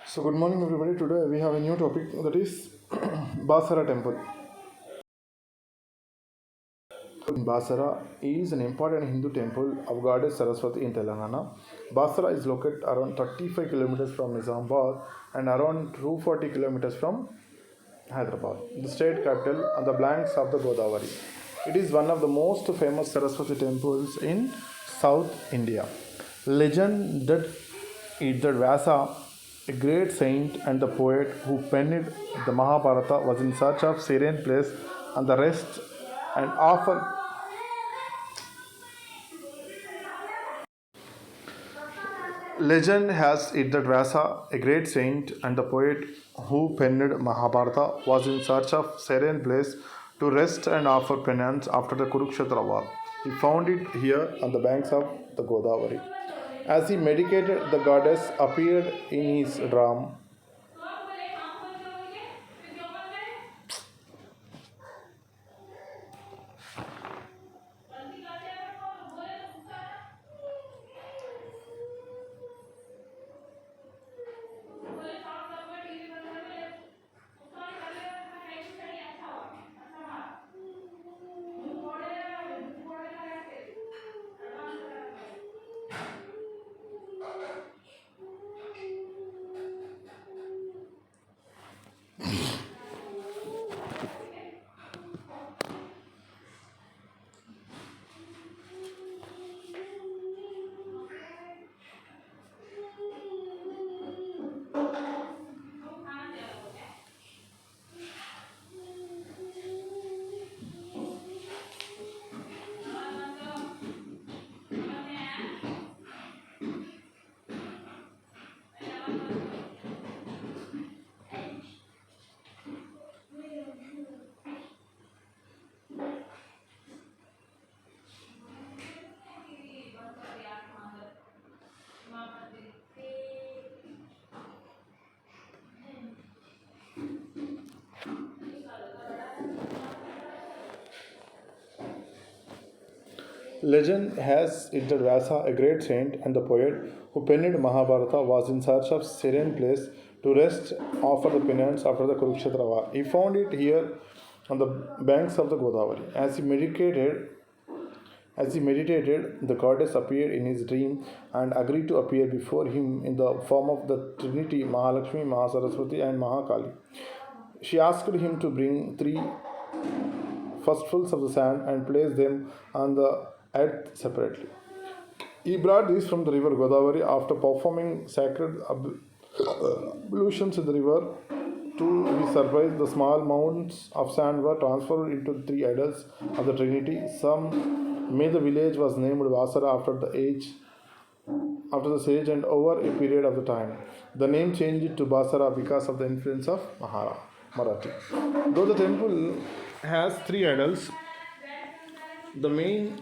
So good morning everybody. Today we have a new topic that is Basara temple. Basara is an important Hindu temple of goddess Saraswati in Telangana. Basara is located around 35 kilometers from Nizamabad and around 240 kilometers from Hyderabad, the state capital on the banks of the Godavari. It is one of the most famous Saraswati temples in South India. Legend that Vyasa, a great saint and the poet who penned the Mahabharata, was in search of serene place and the rest and often legend has it that Vyasa, a great saint and the poet who penned Mahabharata, was in search of serene place to rest and offer penance after the Kurukshetra war. He found it here on the banks of the Godavari. As he meditated, the goddess appeared in his dream. Legend has it that Vyasa, a great saint and the poet who penned Mahabharata, was in search of serene place to rest after the penance after the Kurukshetra war. He found it here on the banks of the Godavari. As he meditated, the goddess appeared in his dream and agreed to appear before him in the form of the Trinity Mahalakshmi, Mahasaraswati, and Mahakali. She asked him to bring three firstfuls of the sand and place them on the earth separately. He brought these from the river Godavari after performing sacred ablutions in the river. To his surprise, the small mounds of sand were transformed into three idols of the Trinity. Some made the village was named Vasara after the sage and over a period of the time. The name changed to Basara because of the influence of Marathi. Though the temple has three idols, the main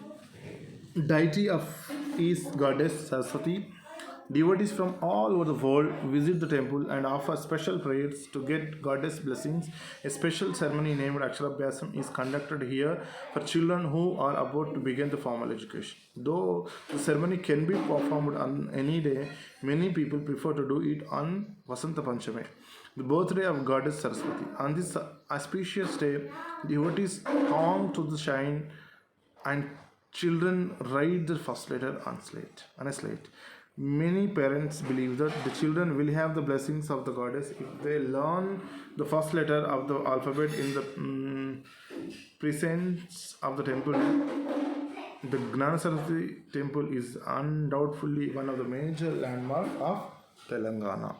deity of is goddess Saraswati. Devotees from all over the world visit the temple and offer special prayers to get goddess blessings. A special ceremony named Aksharabhyasam is conducted here for children who are about to begin the formal education. Though the ceremony can be performed on any day, many people prefer to do it on Vasanta Panchami, the birthday of goddess Saraswati. On this auspicious day, devotees throng to the shrine and children write the first letter on a slate. Many parents believe that the children will have the blessings of the goddess if they learn the first letter of the alphabet in the precincts of the temple. The Gnanasaraswati temple is undoubtedly one of the major landmarks of Telangana.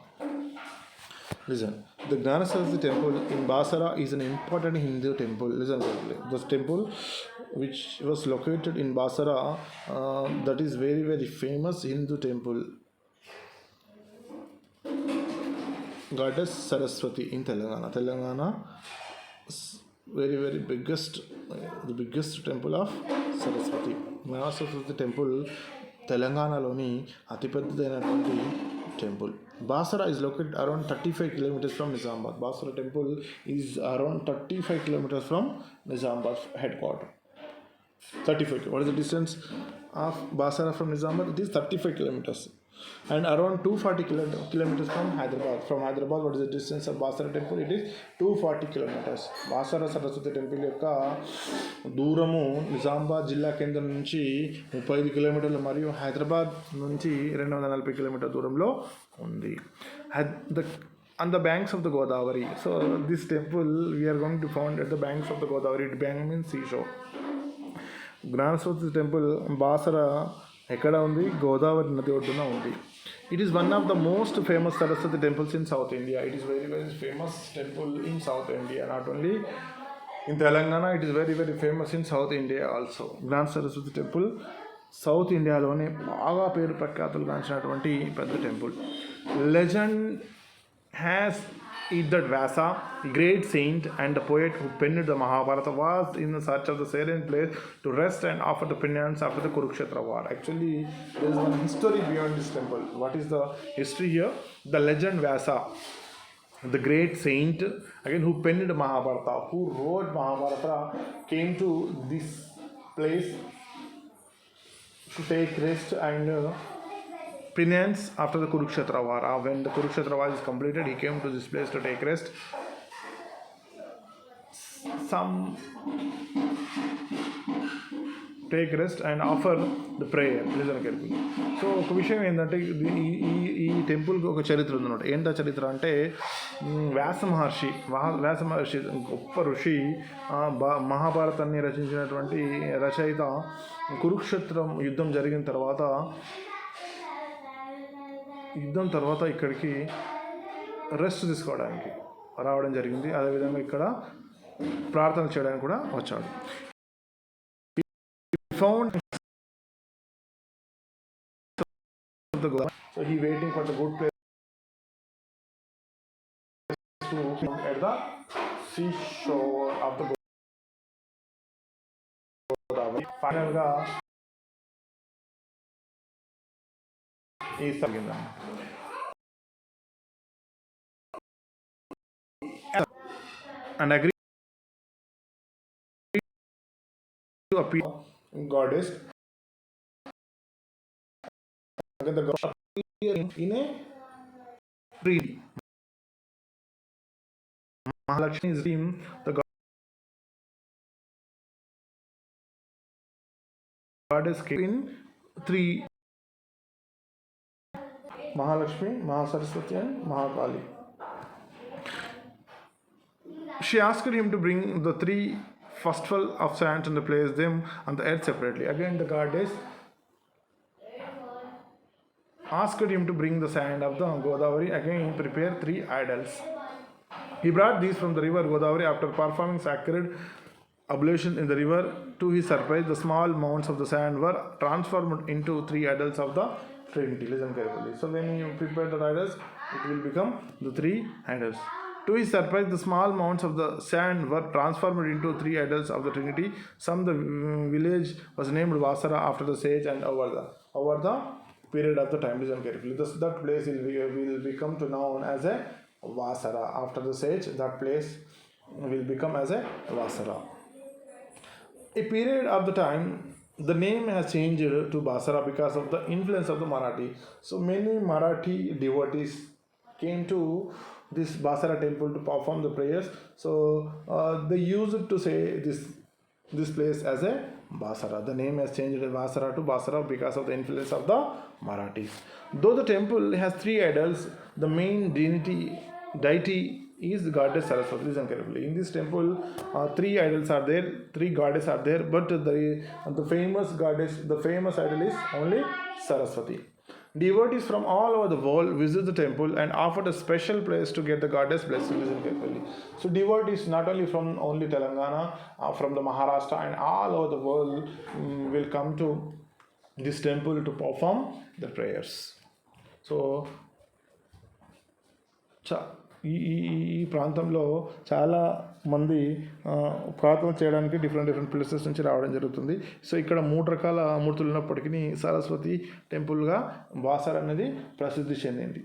Listen, the Gnanasaraswati temple in Basara is an important Hindu temple. Listen carefully. This temple, which was located in Basara, that is very famous Hindu temple. Goddess Saraswati in Telangana. Telangana, very biggest, the biggest temple of Saraswati. Gnanasaraswati temple తెలంగాణలోని అతిపెద్దదైనటువంటి temple. Basara is located around 35 kilometers from Nizamabad. Basara temple is around 35 kilometers from Nizamabad headquarters. 35. What is the distance of Basara from Nizamabad? It is 35 kilometers. and around 240 kilometers from Hyderabad. From Hyderabad, what is the distance of Basara temple? It is 240 kilometers. Basara Saraswati temple యొక్క దూరము నిజామాబాద్ జిల్లా కేంద్రం నుంచి 35 కిలోమీటర్లు మరియు హైదరాబాద్ నుంచి 240 కిలోమీటర్ల దూరంలో ఉంది. On the banks of the Godavari. So this temple we are going to found at the banks of the Godavari. Bank means seashore. Gnanasaraswati temple Basara ఎక్కడ ఉంది? గోదావరి నది ఒడ్డున ఉంది. It is one of the most famous Saraswati temples in south India. It is very very famous temple in south India, not only in Telangana. It is very very famous in south India also. Gnana Saraswati temple south ఇండియాలోనే బాగా పేరు ప్రఖ్యాతులు గాంచినటువంటి పెద్ద temple. Legend has it that Vyasa, great saint and the poet who penned the Mahabharata, was in search of the serene place to rest and offer the penance after the Kurukshetra war. Actually, there is one history beyond this temple. What is the history here? The legend Vyasa, the great saint, again who penned Mahabharata, who wrote Mahabharata, came to this place to take rest and penance after the Kurukshetra war. When the Kurukshetra war is completed, he came to this place to take rest. Take rest and offer the prayer. Listen carefully. So ఒక విషయం ఏంటంటే ఈ టెంపుల్కి ఒక చరిత్ర ఉందన్నమాట. ఏంటా చరిత్ర అంటే వ్యాస మహర్షి గొప్ప ఋషి, మహాభారతాన్ని రచించినటువంటి రచయిత, కురుక్షేత్రం యుద్ధం జరిగిన తర్వాత ఇక్కడికి రెస్ట్ తీసుకోవడానికి రావడం జరిగింది. అదేవిధంగా ఇక్కడ ప్రార్థన చేయడానికి కూడా వచ్చాడు. So he waiting for the good place to at the seashore of the Godavari. Final గా ఈ సాగిందా and agree to appear goddess. Again, the goddess in a tree. Mahalakshmi is dream. The goddess came in three: Mahalakshmi, Mahasaraswati, and Mahakali. She asked him to bring the three fistfuls of sand and place them on the earth separately. Again, the goddess asked him to bring the sand of the Godavari. Again, he prepared 3 idols. He brought these from the river Godavari. After performing sacred ablution in the river, to his surprise, the small mounds of the sand were transformed into 3 idols of the Trinity. Listen carefully. So when you prepare the idols, it will become the 3 idols. To his surprise, the small mounds of the sand were transformed into 3 idols of the Trinity. The village was named Vasara after the sage, and over the period of the time, listen carefully, that place will become to known as a Vasara. After the sage, that place will become as a Vasara. A period of the time, the name has changed to Basara because of the influence of the Marathi. So many Marathi devotees came to this Basara temple to perform the prayers. So they used to say this place as a Basara. The name has changed Basara to Basara because of the influence of the Marathis. Though the temple has 3 idols, the main deity is goddess Saraswati. Listen carefully. In this temple, 3 idols are there, 3 goddesses are there, but the famous goddess, the famous idol is only Saraswati. Devotees from all over the world visit the temple and offer a special place to get the goddess blessing. Listen carefully. So devotees not only from only Telangana, from the Maharashtra and all over the world will come to this temple to perform the prayers. So ఈ ప్రాంతంలో చాలా మంది ప్రార్థన చేయడానికి different places నుంచి రావడం జరుగుతుంది. So ఇక్కడ 3 రకాల మూర్తులు ఉన్నప్పటికీ సరస్వతి టెంపుల్గా బాసర అనేది ప్రసిద్ధి చెందింది.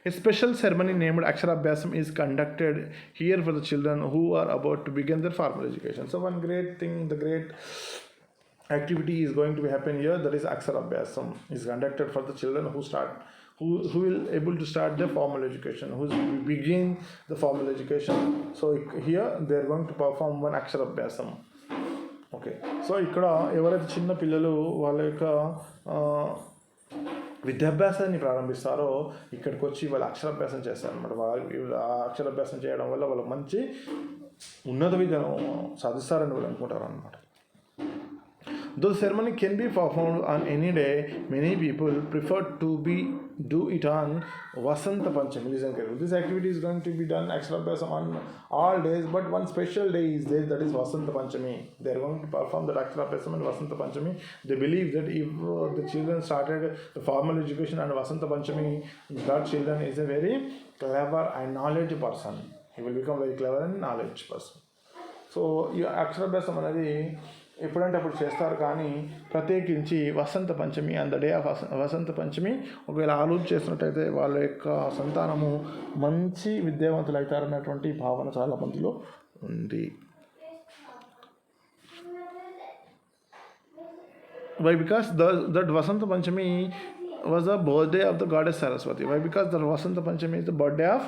A special ceremony named Aksharabhyasam is conducted here for the children who are about to begin their formal education. So one great thing, the great activity is going to be happen here, that is Aksharabhyasam is conducted for the children who will able to start their formal education, who begin the formal education. So here they are going to perform one Aksharabhyasam. Okay, so ఇక్కడ ఎవరైతే చిన్న పిల్లలు వాళ్ళ యొక్క విద్యాభ్యాసాన్ని ప్రారంభిస్తారో ఇక్కడికి వచ్చి వాళ్ళు అక్షరాభ్యాసం చేస్తారనమాట. వాళ్ళు ఆ అక్షరాభ్యాసం చేయడం వల్ల వాళ్ళు మంచి ఉన్నత విద్యను సాధిస్తారని వాళ్ళు అనుకుంటారు అనమాట. Though the ceremony can be performed on any day, many people prefer to do it on Vasanta Panchami. Listen carefully. This activity is going to be done Aksharabhyasam on all days, but one special day is there, that is Vasanta Panchami. They are going to perform that Aksharabhyasam on Vasanta Panchami. They believe that if the children started the formal education on Vasanta Panchami, that children is a very clever and knowledge person. He will become very clever and knowledge person. So, ఈ అక్షరాభ్యాసం అనేది ఎప్పుడంటే అప్పుడు చేస్తారు, కానీ ప్రత్యేకించి వసంత పంచమి and the day of వసంత పంచమి ఒకవేళ ఆలోచన చేసినట్టయితే వాళ్ళ యొక్క సంతానము మంచి విద్యావంతులు అవుతారన్నటువంటి భావన చాలా మందిలో ఉంది. Why? Because that Vasanta Panchami was the birthday of the goddess Saraswati. Why? Because the Vasanta Panchami is the birthday of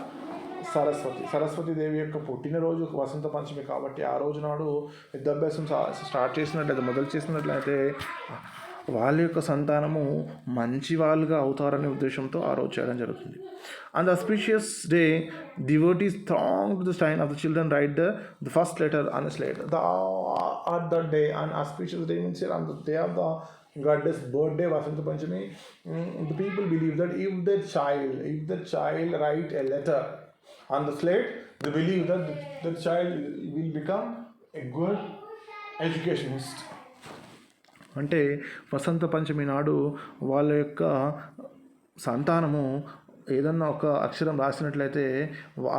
Saraswati దేవి యొక్క పుట్టినరోజు వసంత పంచమి కాబట్టి ఆ రోజు నాడు విద్యాభ్యాసం స్టార్ట్ చేసినట్లయితే మొదలు చేసినట్లయితే వాళ్ళ యొక్క సంతానము మంచి వాళ్ళుగా అవుతారనే ఉద్దేశంతో ఆ రోజు చేయడం జరుగుతుంది. On the auspicious day, devotees throng to the shrine of the children, write the first letter on a slate. At that day, on auspicious day means on the day of the goddess birthday, Vasanta Panchami, the people believe that if the child write a letter on the slate, they believe that the child will become a good educationist. అంటే వసంత పంచమి నాడు వాళ్ళ యొక్క సంతానము ఏదన్నా ఒక అక్షరం రాసినట్లయితే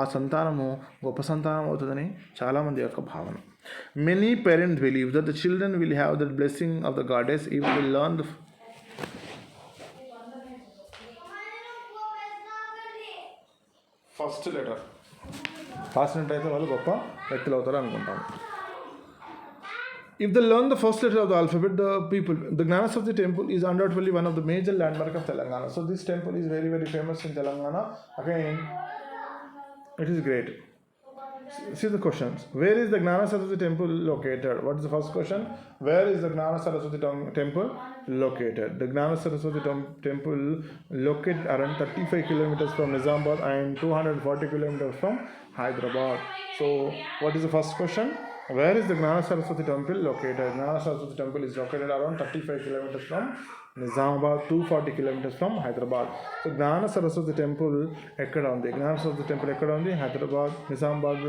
ఆ సంతానము గొప్ప సంతానం అవుతుందని చాలామంది యొక్క భావన. Many parents believe that the children will have the blessing of the goddess if they learn the first letter రాసినట్టయితే వాళ్ళు గొప్ప వ్యక్తులు అవుతారు అనుకుంటాను. If they learn the first letter of the alphabet, the Gnanasaraswati temple is undoubtedly one of the major landmarks of Telangana. So this temple is very, very famous in Telangana. Again, it is great. See the questions. Where is the Gnanasaraswati temple located? What is the first question? Where is the Gnanasaraswati temple located? The Gnanasaraswati temple located around 35 kilometers from Nizamabad and 240 kilometers from Hyderabad. So, what is the first question? Where is the Gnanasaraswati temple located? Gnanasaraswati temple is located around 35 kilometers from Nizamabad, 240 kilometers from Hyderabad. So Gnanasaraswati temple ఎక్కడ ఉంది? Gnana Saraswati temple ఎక్కడ ఉంది? హైదరాబాద్, నిజామాబాద్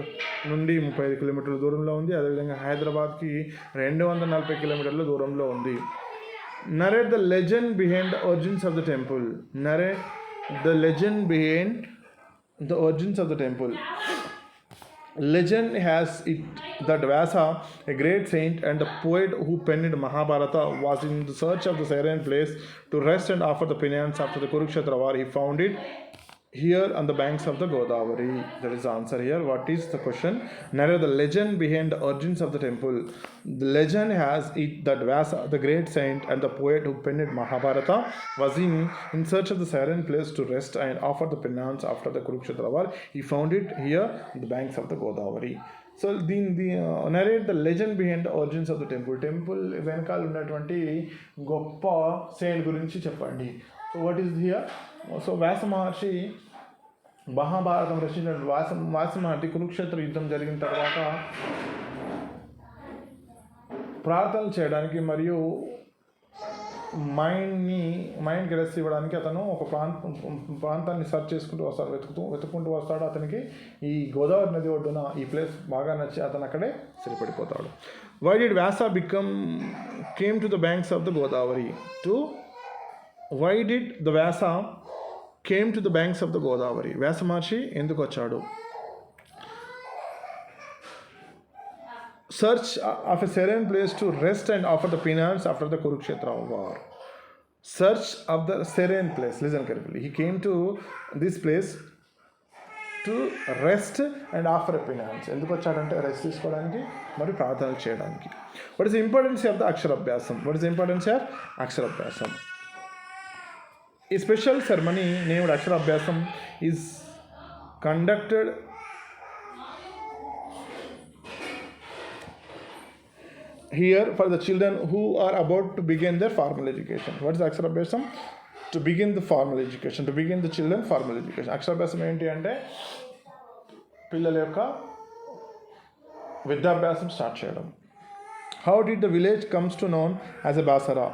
నుండి 35 కిలోమీటర్ల దూరంలో ఉంది. అదేవిధంగా హైదరాబాద్కి 240 కిలోమీటర్ల దూరంలో ఉంది. Narrate the legend behind the origins of the temple. Narrate the legend behind the origins of the temple. Legend has it that Vyasa, a great saint and the poet who penned Mahabharata, was in the search of the serene place to rest and offer the penance after the Kurukshetra war. He found it here on the banks of the Godavari. That is the answer here. What is the question? Narrate the legend behind the origins of the temple. The legend has it that Vyasa, the great saint and the poet who penned Mahabharata, was in search of the serene place to rest and offer the penance after the Kurukshetra war. He found it here on the banks of the Godavari. So narrate the legend behind the origins of the temple. Temple వెనకాల ఉన్నటువంటి గొప్ప Saint గురించి చెప్పండి. So what is here? So వ్యాస మహర్షి మహాభారతం రచించిన వ్యాస మహర్షి కురుక్షేత్ర యుద్ధం జరిగిన తర్వాత ప్రార్థనలు చేయడానికి మరియు మైండ్కి రెస్ట్ ఇవ్వడానికి అతను ఒక ప్రాంతాన్ని సర్చ్ చేసుకుంటూ వస్తాడు, వెతుక్కుంటూ వస్తాడు. అతనికి ఈ గోదావరి నది ఒడ్డున ఈ ప్లేస్ బాగా నచ్చి అతను అక్కడే స్థిరపడిపోతాడు. Why did Vyasa came to the banks of the Godavari? Why did the Vyasa came to the banks of the Godavari? Vyasa Maharshi ఎందుకు వచ్చాడు? Search of a serene place to rest and offer the penance after the Kurukshetra war. Search of the serene place. Listen carefully. He came to this place to rest and offer penance. ఎందుకు వచ్చాడంటే rest తీసుకోవడానికి మరియు ప్రార్థనలు చేయడానికి. What is the importance of the Aksharabhyasam? What is the importance of Aksharabhyasam? A special ceremony named Aksharabhyasam is conducted here for the children who are about to begin their formal education. What is Aksharabhyasam? To begin the formal education, to begin the children formal education. Aksharabhyasam ఏంటి అంటే పిల్లల యొక్క విద్యాభ్యాసం start చేయడం. How did the village comes to known as a Basara?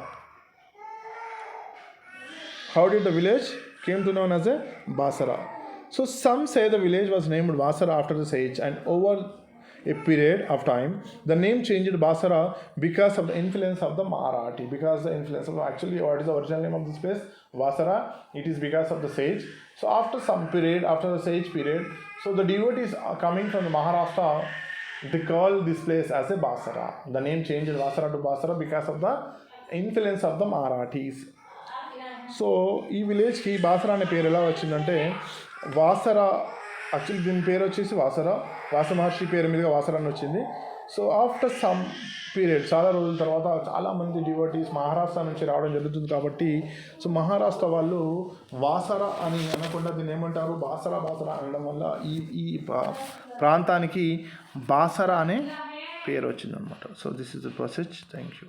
How did the village came to known as a Basara? So some say the village was named Basara after the sage, and over a period of time the name changed Basara because of the influence of the Marathi. Because the influence of, actually what is the original name of this place? Basara. It is because of the sage. So after some period, after the sage period, so the devotees are coming from the Maharashtra, they call this place as a Basara. The name changed Basara to Basara because of the influence of the Marathis. So ఈ విలేజ్కి బాసరా అనే పేరు ఎలా వచ్చిందంటే, వాసరా actually దీని పేరు వచ్చేసి వాసరా, వ్యాస మహర్షి పేరు మీదుగా వాసరా అని వచ్చింది. సో ఆఫ్టర్ సమ్ పీరియడ్, చాలా రోజుల తర్వాత చాలామంది డివోటీస్ మహారాష్ట్ర నుంచి రావడం జరుగుతుంది కాబట్టి, సో మహారాష్ట్ర వాళ్ళు వాసరా అని అనకుండా దీన్ని ఏమంటారు, బాసరా అనడం వల్ల ఈ ప్రాంతానికి బాసరా అనే పేరు వచ్చిందనమాట. So this is the process. Thank you.